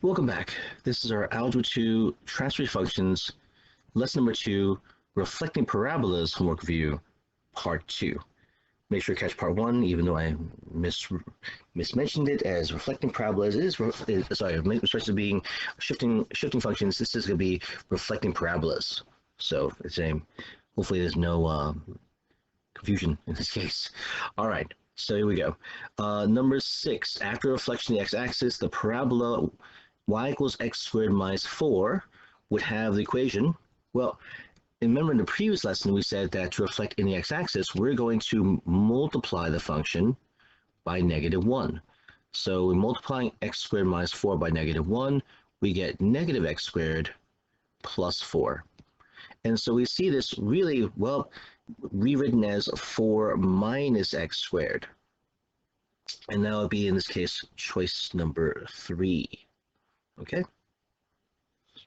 Welcome back. This is our Algebra 2 Transfer Functions, lesson number 2, Reflecting Parabolas homework review, part 2. Make sure to catch part 1, even though I mismentioned it as reflecting parabolas. It is supposed to being shifting functions. This is going to be reflecting parabolas. So it's a hopefully there's no confusion in this case. All right. So here we go. Number 6. After reflection of the x-axis, the parabola y equals x squared minus 4 would have the equation. Well, remember in the previous lesson we said that to reflect in the x-axis, we're going to multiply the function by -1. So we're multiplying x squared minus 4 by -1, we get negative x squared plus 4. And so we see this really well rewritten as 4 minus x squared. And that would be, in this case, choice number 3. Okay?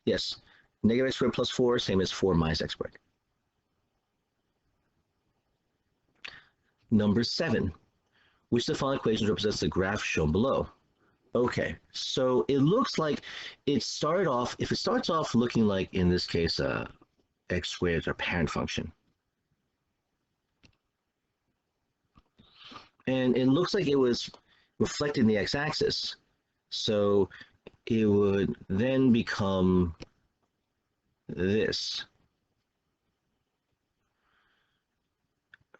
Yes, negative x squared plus 4, same as 4 minus x squared. Number 7. Which of the following equations represents the graph shown below? Okay, so it looks like it started off, if it starts off looking like, in this case, x squared is our parent function. And it looks like it was reflecting the x-axis. So it would then become this.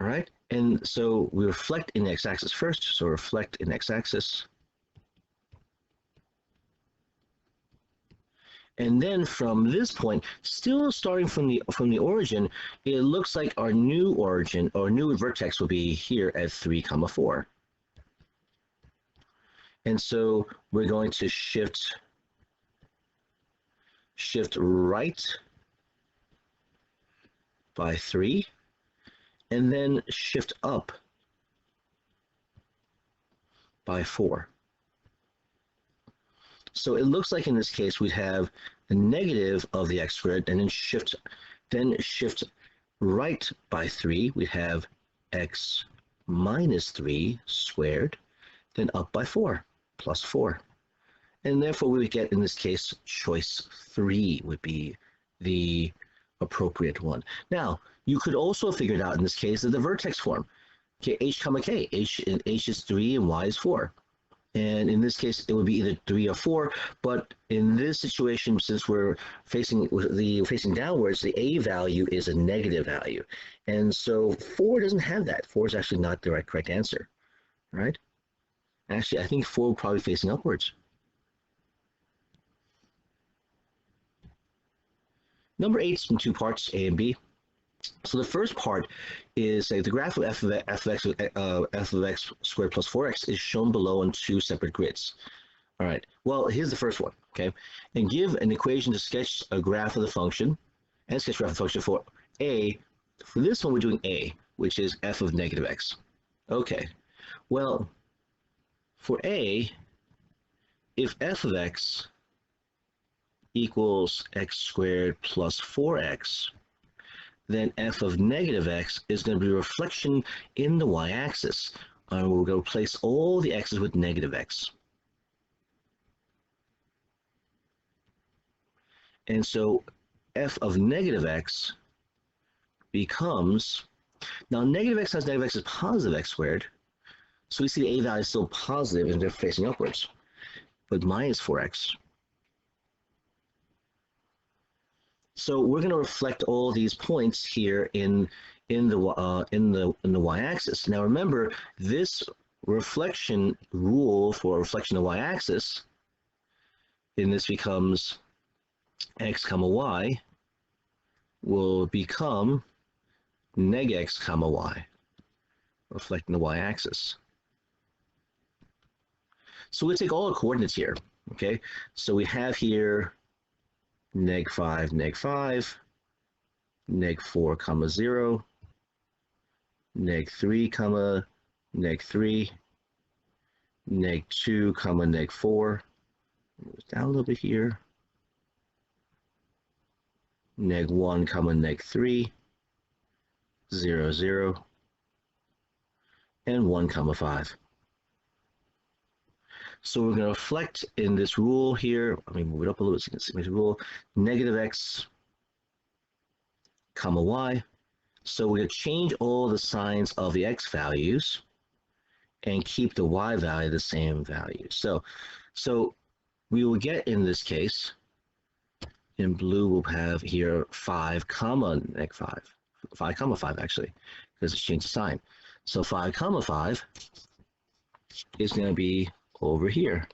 All right, and so we reflect in the x-axis first, so reflect in x-axis. And then from this point, still starting from the origin, it looks like our new origin, or new vertex will be here at 3, 4. And so we're going to shift right by 3, and then shift up by 4. So it looks like in this case we'd have the negative of the x squared, and then shift right by 3. We'd have x minus 3 squared, then up by 4 plus 4. And therefore we would get, in this case, choice 3 would be the appropriate one. Now, you could also figure it out in this case that the vertex form. Okay, h comma k. H is 3 and y is 4. And in this case, it would be either 3 or 4. But in this situation, since we're facing downwards, the a value is a negative value. And so 4 doesn't have that. 4 is actually not the correct answer. All right? Actually, I think 4 will probably facing upwards. Number 8 is in 2 parts, A and B. So the first part is the graph of f of x squared plus 4x is shown below on 2 separate grids. All right, well, here's the first one, okay? And give an equation to sketch a graph of the function, and sketch graph of the function for a. For this one, we're doing a, which is f of negative x. Okay, well, for a, if f of x equals x squared plus 4x, then f of negative x is going to be a reflection in the y-axis. We're going to replace all the x's with negative x. And so f of negative x becomes, now negative x times negative x is positive x squared, so we see the a value is still positive and they're facing upwards, but minus 4x. So we're going to reflect all these points here in the y-axis. Now remember, this reflection rule for reflection of y-axis, in this becomes x comma y will become neg x comma y, reflecting the y-axis. So we take all the coordinates here. Okay, so we have here neg 5, neg 5, neg 4, comma 0, neg 3, comma, neg 3, neg 2, comma, neg 4, move down a little bit here, neg 1, comma, neg 3, 0, 0, and 1, comma 5. So we're going to reflect in this rule here. Let me move it up a little bit so you can see my rule. Negative x, comma y. So we're going to change all the signs of the x values and keep the y value the same value. So we will get, in this case, in blue we'll have here 5 comma neg 5. 5 comma 5 actually, because it's changed the sign. So 5 comma 5 is going to be over here.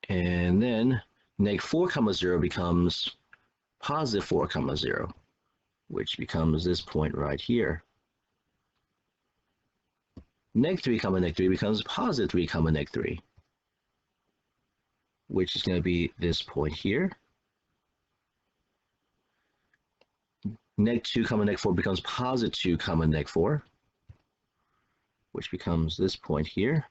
And then neg 4 comma 0 becomes positive 4 comma 0, which becomes this point right here. Neg 3 comma neg 3 becomes positive 3 comma neg 3, which is going to be this point here. Neg 2 comma neg 4 becomes positive 2 comma neg 4, which becomes this point here.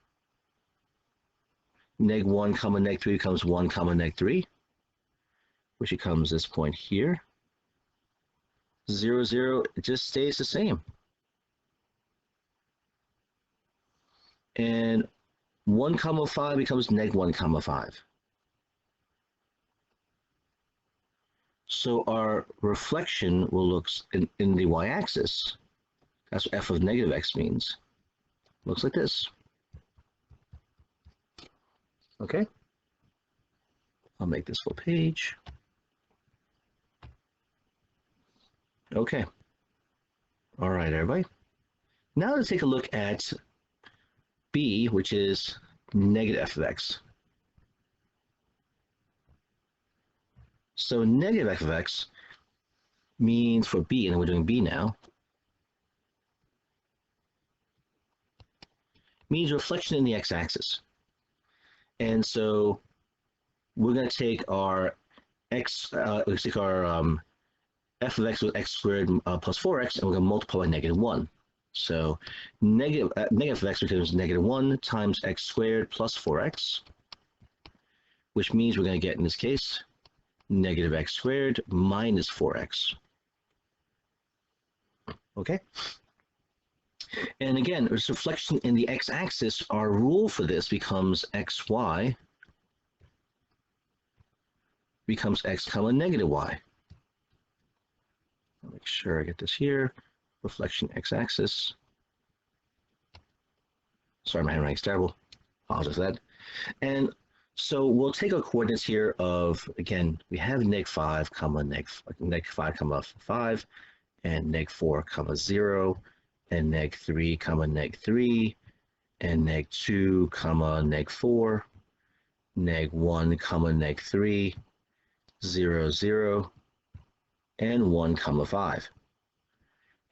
Neg 1 comma neg 3 becomes 1 comma neg 3, which becomes this point here. 0, 0, it just stays the same. And 1 comma 5 becomes neg 1 comma 5. So our reflection will look in the y-axis. That's what f of negative x means. Looks like this. Okay. I'll make this full page. Okay. All right, everybody. Now let's take a look at b, which is negative f of x. So negative f of x means for b, and we're doing b now, means reflection in the x-axis. And so we're going to take our f of x with x squared plus 4x, and we're going to multiply by negative 1. So negative of x becomes negative 1 times x squared plus 4x, which means we're going to get, in this case, negative x squared minus 4x. Okay? And again, this reflection in the x-axis, our rule for this becomes xy becomes x comma negative y. I'll make sure I get this here. Reflection x-axis. Sorry, my handwriting's terrible. Apologize for that. And so we'll take our coordinates here of, again, we have neg 5 comma neg 5 comma 5, and neg 4 comma 0, and neg 3 comma neg 3, and neg 2 comma neg 4, neg 1 comma neg 3, 0, 0, and 1 comma 5.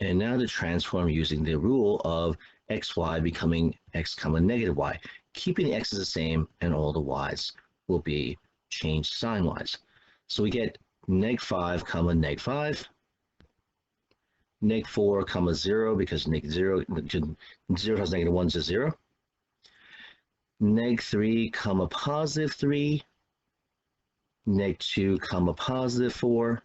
And now to transform using the rule of xy becoming x comma negative y, keeping the x's the same and all the y's will be changed sign-wise. So we get neg 5 comma neg 5, neg 4 comma 0 because neg 0 times negative 1 is 0, neg 3 comma positive 3, neg 2 comma positive 4,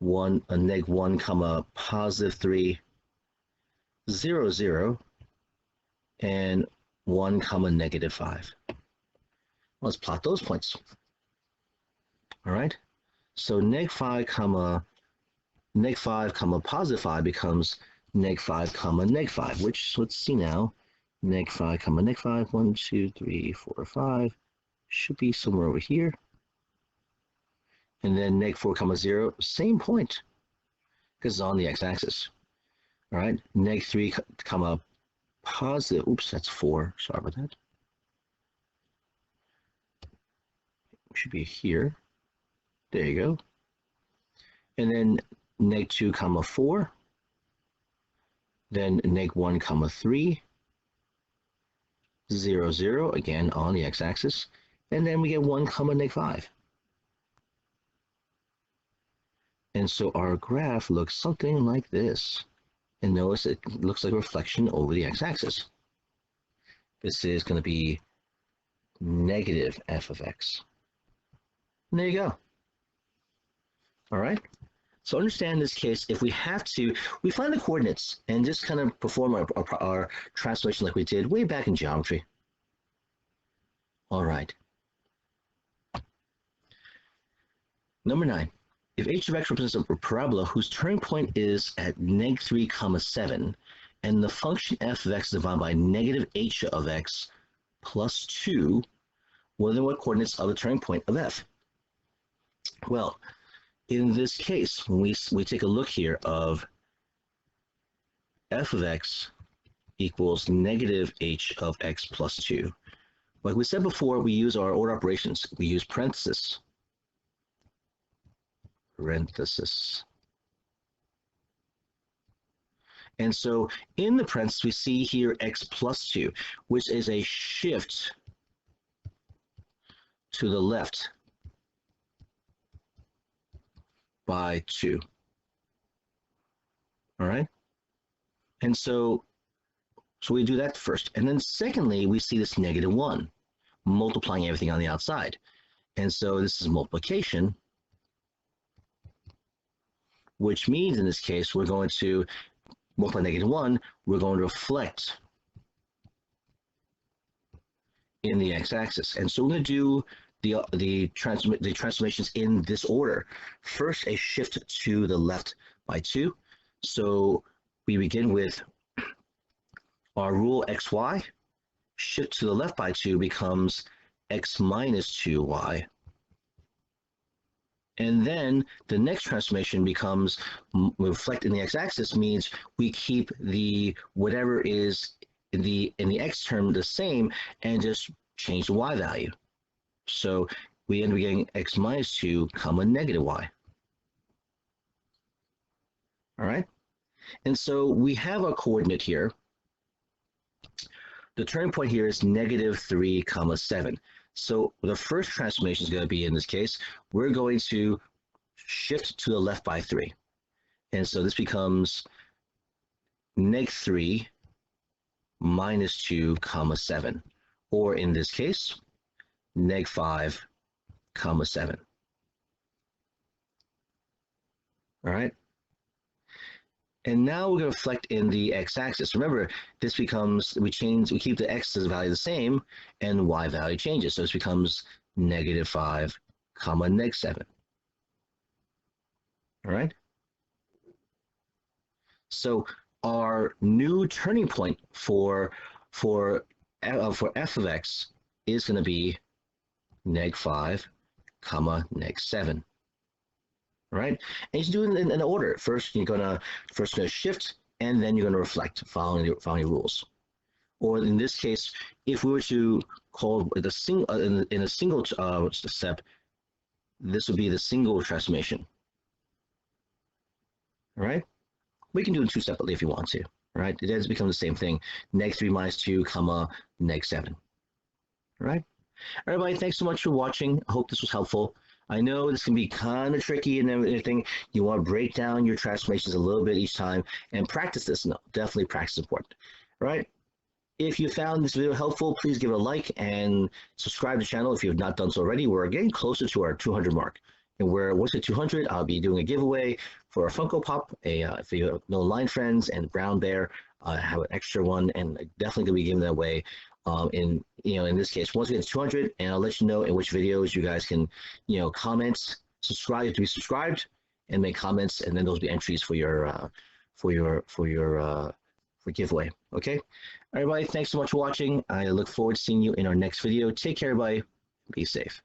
neg 1 comma positive 3, 0, 0, and 1 comma negative 5. Let's plot those points. All right. So neg 5 comma positive 5 becomes neg 5 comma neg 5, which, let's see now, neg 5 comma neg 5, 1, 2, 3, 4, 5, should be somewhere over here. And then neg 4 comma 0, same point, because it's on the x-axis. All right, neg 3 comma positive, oops, that's 4, sorry about that. Should be here. There you go. And then neg 2 comma 4, then neg 1 comma 3, 0, 0, again on the x-axis, and then we get 1 comma neg 5. And so our graph looks something like this. And notice it looks like a reflection over the x-axis. This is going to be negative f of x. And there you go. All right. So understand in this case, if we have to, we find the coordinates and just kind of perform our translation like we did way back in geometry. All right. Number 9. If h of x represents a parabola whose turning point is at -3, 7, and the function f of x is divided by -h of x plus 2, well, then what coordinates are the turning point of f? Well, in this case, when we take a look here of f of x equals -h of x plus 2, like we said before, we use our order operations. We use parentheses. And so in the parentheses, we see here x plus 2, which is a shift to the left by 2. All right? And so we do that first. And then secondly, we see this -1, multiplying everything on the outside. And so this is multiplication, which means in this case, we're going to multiply -1, we're going to reflect in the x-axis. And so we're going to do the transformations in this order. First, a shift to the left by 2. So we begin with our rule xy, shift to the left by 2 becomes x minus 2y. And then the next transformation becomes reflect in the x-axis, means we keep the whatever is in the x term the same and just change the y value. So we end up getting x minus 2, -y. All right? And so we have our coordinate here. The turning point here is -3, 7. So the first transformation is going to be, in this case, we're going to shift to the left by 3. And so this becomes -3 minus 2, 7. Or in this case, -5, 7. All right? And now we're going to reflect in the x-axis. Remember, this becomes, we keep the x value the same, and the y value changes. So this becomes -5, -7. All right? So our new turning point for f of x is going to be -5, -7. Right? And you should do it in order. First, you're gonna shift, and then you're gonna reflect, following your rules. Or in this case, if we were to call the in a single step, this would be the single transformation. All right? We can do it 2 separately if you want to. All right? It does become the same thing. -3 minus 2, -7. All right? All right, everybody, thanks so much for watching. I hope this was helpful. I know this can be kind of tricky and everything. You want to break down your transformations a little bit each time and practice this. No, definitely practice is important. All right. If you found this video helpful, please give it a like and subscribe to the channel if you have not done so already. We're getting closer to our 200 mark. And once at 200, I'll be doing a giveaway for a Funko Pop. If you have no line friends and Brown Bear, I have an extra one, and definitely gonna be giving that away. In this case, once we get to 200, and I'll let you know in which videos you guys can, comment, subscribe. You have to be subscribed and make comments, and then those will be entries for your giveaway. Okay, everybody, thanks so much for watching. I look forward to seeing you in our next video. Take care, everybody. Be safe.